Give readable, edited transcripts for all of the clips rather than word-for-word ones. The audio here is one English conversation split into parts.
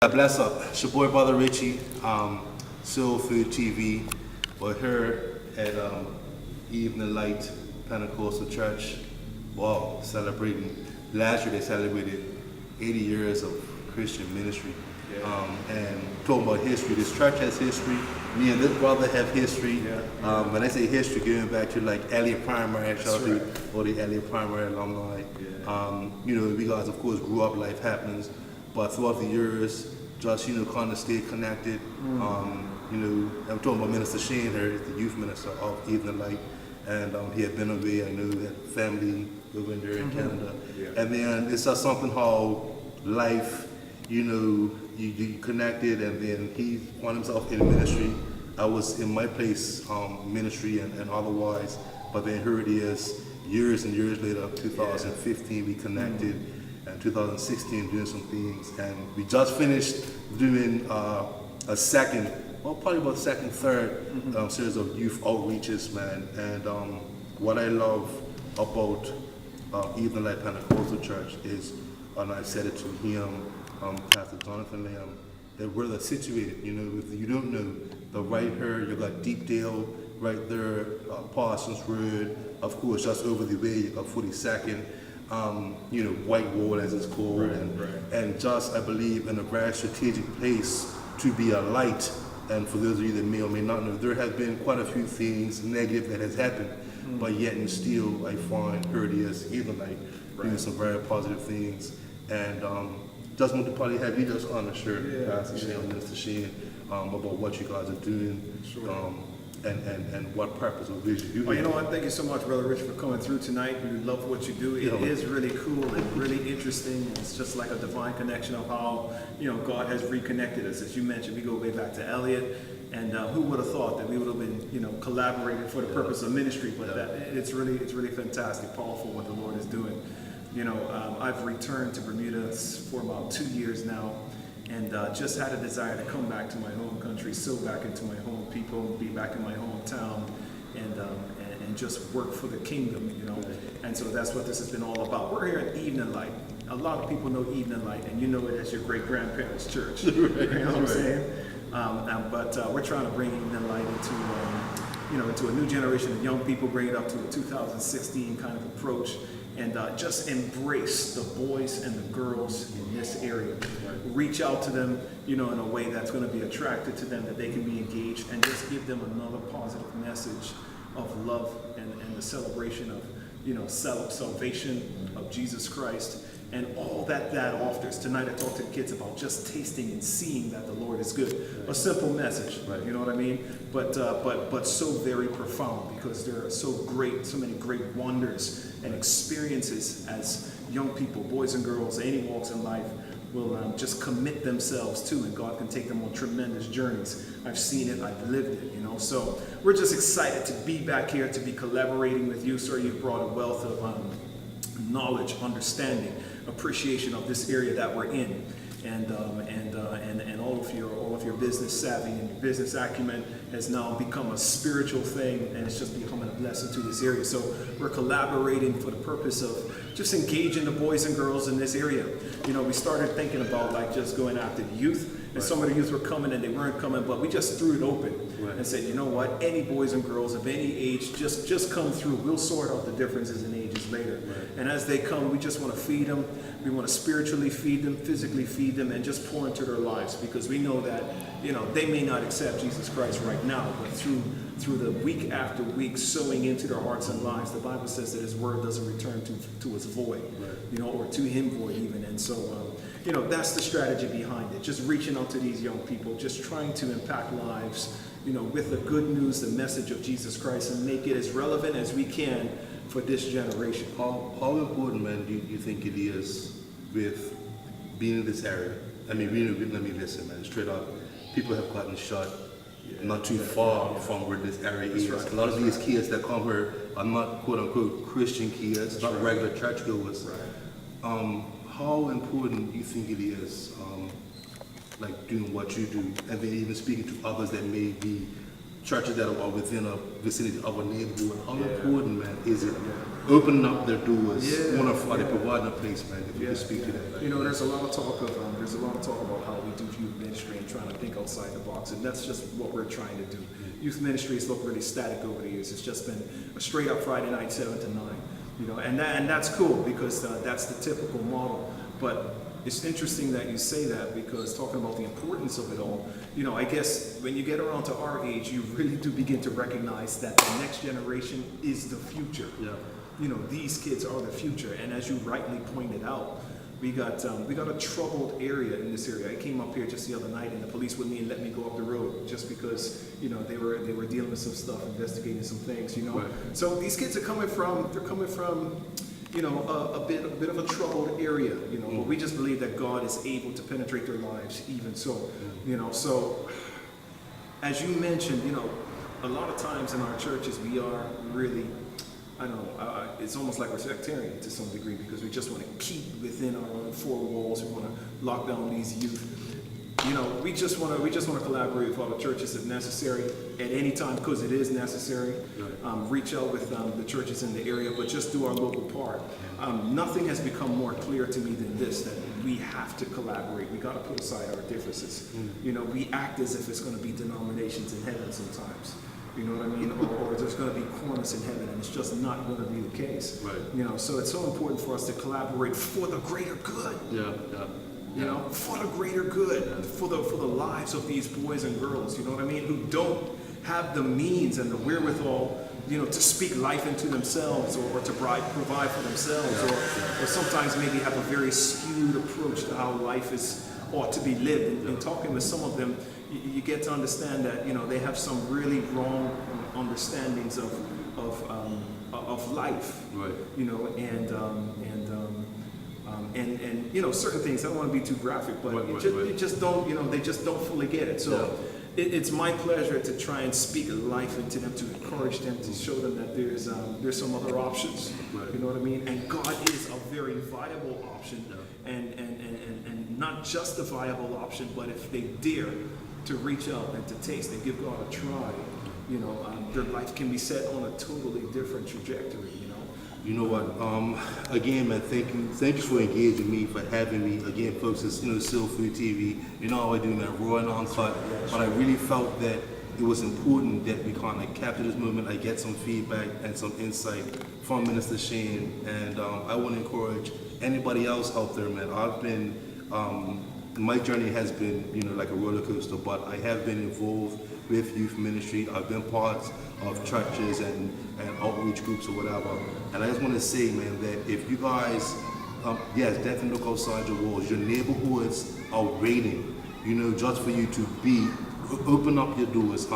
Bless Up. It's your boy Brotha Richie, Soul Food TV. We're here at Evening Light Pentecostal Church. Wow, celebrating. Last year they celebrated 80 years of Christian ministry. And talking about history, this church has history. Me and this brother have history. When I say history, going back to like Elliott Primary, shout out to all the Elliott Primary alumni. You guys of course grew up, life happens. But throughout the years, just, kind of stayed connected. I'm talking about Minister Shayne here, the youth minister of Evening Light. And he had been away, I knew that family living there in Canada. And then it's just something how life, you connected, and then he found himself in ministry. I was in my place, ministry and otherwise. But then here it is, years and years later, 2015, we connected. And 2016 doing some things, and we just finished doing a second, probably about second, third series of youth outreaches, man. And what I love about Evening Light Pentecostal Church is, and I said it to him, Pastor Jonathan Lamb, that where they're situated, if you don't know, the right here, you got Deepdale right there, Parsons Road, of course, just over the way, you got 42nd. White Wall as it's called, and just, I believe, in a very strategic place to be a light. And for those of you that may or may not know, there have been quite a few things negative that has happened, but yet and still I find here it is, Evening Light, doing some very positive things. And just want to probably have you just on the shirt, Pastor Shayne, Minister Shayne, about what you guys are doing. And what purpose or vision you have. You know what? Thank you so much, Brother Rich, for coming through tonight. We love what you do. It is really cool and really interesting. It's just like a divine connection of how, God has reconnected us. As you mentioned, we go way back to Elliott. And who would have thought that we would have been, collaborating for the purpose of ministry? But it's really fantastic, powerful what the Lord is doing. I've returned to Bermuda for about 2 years now. And just had a desire to come back to my home country, so back into my home people, be back in my hometown, and just work for the kingdom, And so that's what this has been all about. We're here at Evening Light. A lot of people know Evening Light, and you know it as your great-grandparents' church. You know what I'm saying? But we're trying to bring Evening Light into a new generation of young people, bring it up to a 2016 kind of approach. And just embrace the boys and the girls in this area. Reach out to them, in a way that's going to be attractive to them, that they can be engaged, and just give them another positive message of love and the celebration of, salvation of Jesus Christ and all that offers. Tonight I talked to the kids about just tasting and seeing that the Lord is good. A simple message, you know what I mean? But so very profound, because there are so many great wonders and experiences as young people, boys and girls, any walks in life, will just commit themselves to, and God can take them on tremendous journeys. I've seen it, I've lived it, So we're just excited to be back here, to be collaborating with you. Sir, you've brought a wealth of knowledge, understanding, appreciation of this area that we're in, and all of your business savvy and your business acumen has now become a spiritual thing, and it's just becoming a blessing to this area. So we're collaborating for the purpose of just engaging the boys and girls in this area. We started thinking about like just going after the youth, and some of the youth were coming and they weren't coming, but we just threw it open and said, you know what, any boys and girls of any age, just come through. We'll sort out the differences in ages later. And as they come, we just want to feed them. We want to spiritually feed them, physically feed them, and just pour into their lives, because we know that, they may not accept Jesus Christ right now, but through the week after week sowing into their hearts and lives, the Bible says that his word doesn't return to us void, or to him void even. And so, that's the strategy behind it. Just reaching out to these young people, just trying to impact lives, with the good news, the message of Jesus Christ, and make it as relevant as we can for this generation. How important, man, do you think it is with being in this area? I mean, let me listen, man, straight up. People have gotten shot not too far from where this area is. A lot of these kids that come here are not quote-unquote Christian kids, not regular churchgoers. How important do you think it is, like doing what you do, and then even speaking to others that may be churches that are within a vicinity of a neighborhood. How important, man, is it opening up their doors? One of they providing a place, man. If you can speak to that. You know, there's a lot of talk about how we do youth ministry and trying to think outside the box, and that's just what we're trying to do. Youth ministries look really static over the years. It's just been a straight up Friday night 7 to 9. You know, and that's cool because that's the typical model. But it's interesting that you say that, because talking about the importance of it all, you know, I guess when you get around to our age, you really do begin to recognize that the next generation is the future. Yeah. You know, these kids are the future, and as you rightly pointed out, we got a troubled area in this area. I came up here just the other night, and the police wouldn't even let me go up the road just because, you know, they were dealing with some stuff, investigating some things, you know. Right. So these kids are coming from you know, a bit of a troubled area, you know. But we just believe that God is able to penetrate their lives, even so, you know. So, as you mentioned, you know, a lot of times in our churches we are really, I don't know, it's almost like we're sectarian to some degree, because we just want to keep within our own four walls. We want to lock down these youth. You know, we just want to collaborate with other churches if necessary at any time, because it is necessary. Reach out with the churches in the area, but just do our local part. Nothing has become more clear to me than this: that we have to collaborate. We got to put aside our differences. You know, we act as if it's going to be denominations in heaven sometimes. You know what I mean? Or there's going to be corners in heaven, and it's just not going to be the case. Right. You know, so it's so important for us to collaborate for the greater good. You know, for the greater good, for the lives of these boys and girls, you know what I mean, who don't have the means and the wherewithal, you know, to speak life into themselves, or to provide for themselves, or sometimes maybe have a very skewed approach to how life ought to be lived. And talking with some of them, you get to understand that, you know, they have some really wrong understandings of life, right? You know, and you know, certain things, I don't want to be too graphic, but you just don't, you know, they just don't fully get it. So it's my pleasure to try and speak life into them, to encourage them, to show them that there's some other options. Right. You know what I mean? And God is a very viable option, and not just a viable option, but if they dare to reach out and to taste and give God a try, you know, their life can be set on a totally different trajectory. You know what? Again, man, thank you for engaging me, for having me. Again, folks, it's, you know, Soul Food TV. You know how I do, man, raw and uncut. But I really felt that it was important that we kind of capture this moment. I get some feedback and some insight from Minister Shayne, and I want to encourage anybody else out there, man. I've been, my journey has been, you know, like a roller coaster, but I have been involved with youth ministry. I've been part of churches and outreach groups or whatever. And I just want to say, man, that if you guys, yes, definitely look outside your walls. Your neighborhoods are waiting, you know, just for you to open up your doors.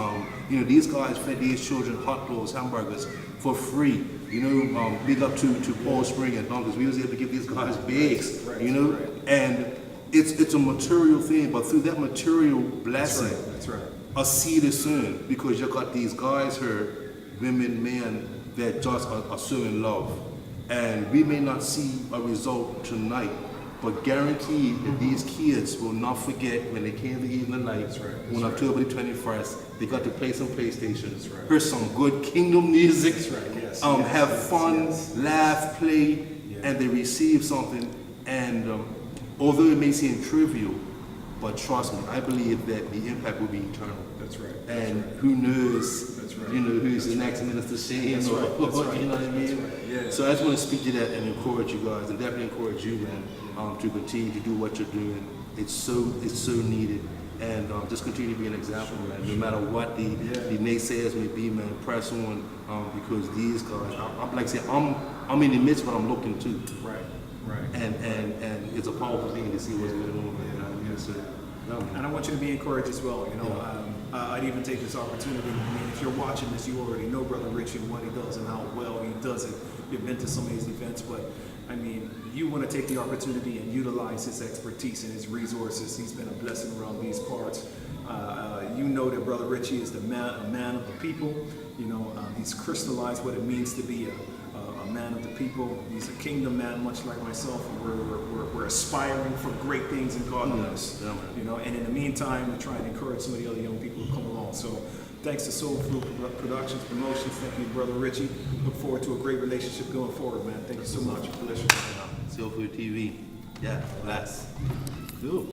You know, these guys fed these children hot dogs, hamburgers for free. You know, big up to Paul Spring and Donkers. We was able to give these guys bags, you know, and it's a material thing, but through that material blessing, that's right. A seed is sown, because you got these guys here, women, men, that just are sowing love. And we may not see a result tonight, but guaranteed that these kids will not forget when they came to evening light on October the 21st. They got to play some PlayStation, hear some good kingdom music, have fun, laugh, play, and they receive something. And although it may seem trivial, but trust me, I believe that the impact will be eternal. That's right. And who knows, you know, who's the next Minister Shayne, or you know what I mean? Yeah. So I just want to speak to that and encourage you guys, and definitely encourage you, man, to continue to do what you're doing. It's so needed, and just continue to be an example, man. No matter what the naysayers may be, man, press on, because these guys, I'm like I say, I'm in the midst, but I'm looking too. Right. And it's a powerful thing to see what's going on. So, and I want you to be encouraged as well. You know, I'd even take this opportunity. I mean, if you're watching this, you already know Brother Richie and what he does and how well he does it. You've been to some of his events, but I mean, you want to take the opportunity and utilize his expertise and his resources. He's been a blessing around these parts. You know that Brother Richie is a man of the people. You know, he's crystallized what it means to be a man of the people. He's a kingdom man, much like myself, and we're aspiring for great things in godliness. You know, and in the meantime, we're trying to encourage some of the other young people to come along. So Thanks to Soul Food Productions Promotions. Thank you, Brother Richie. Look forward to a great relationship going forward, man. Thank you so much. Bless you. Soul Food TV. Yeah, bless. Cool.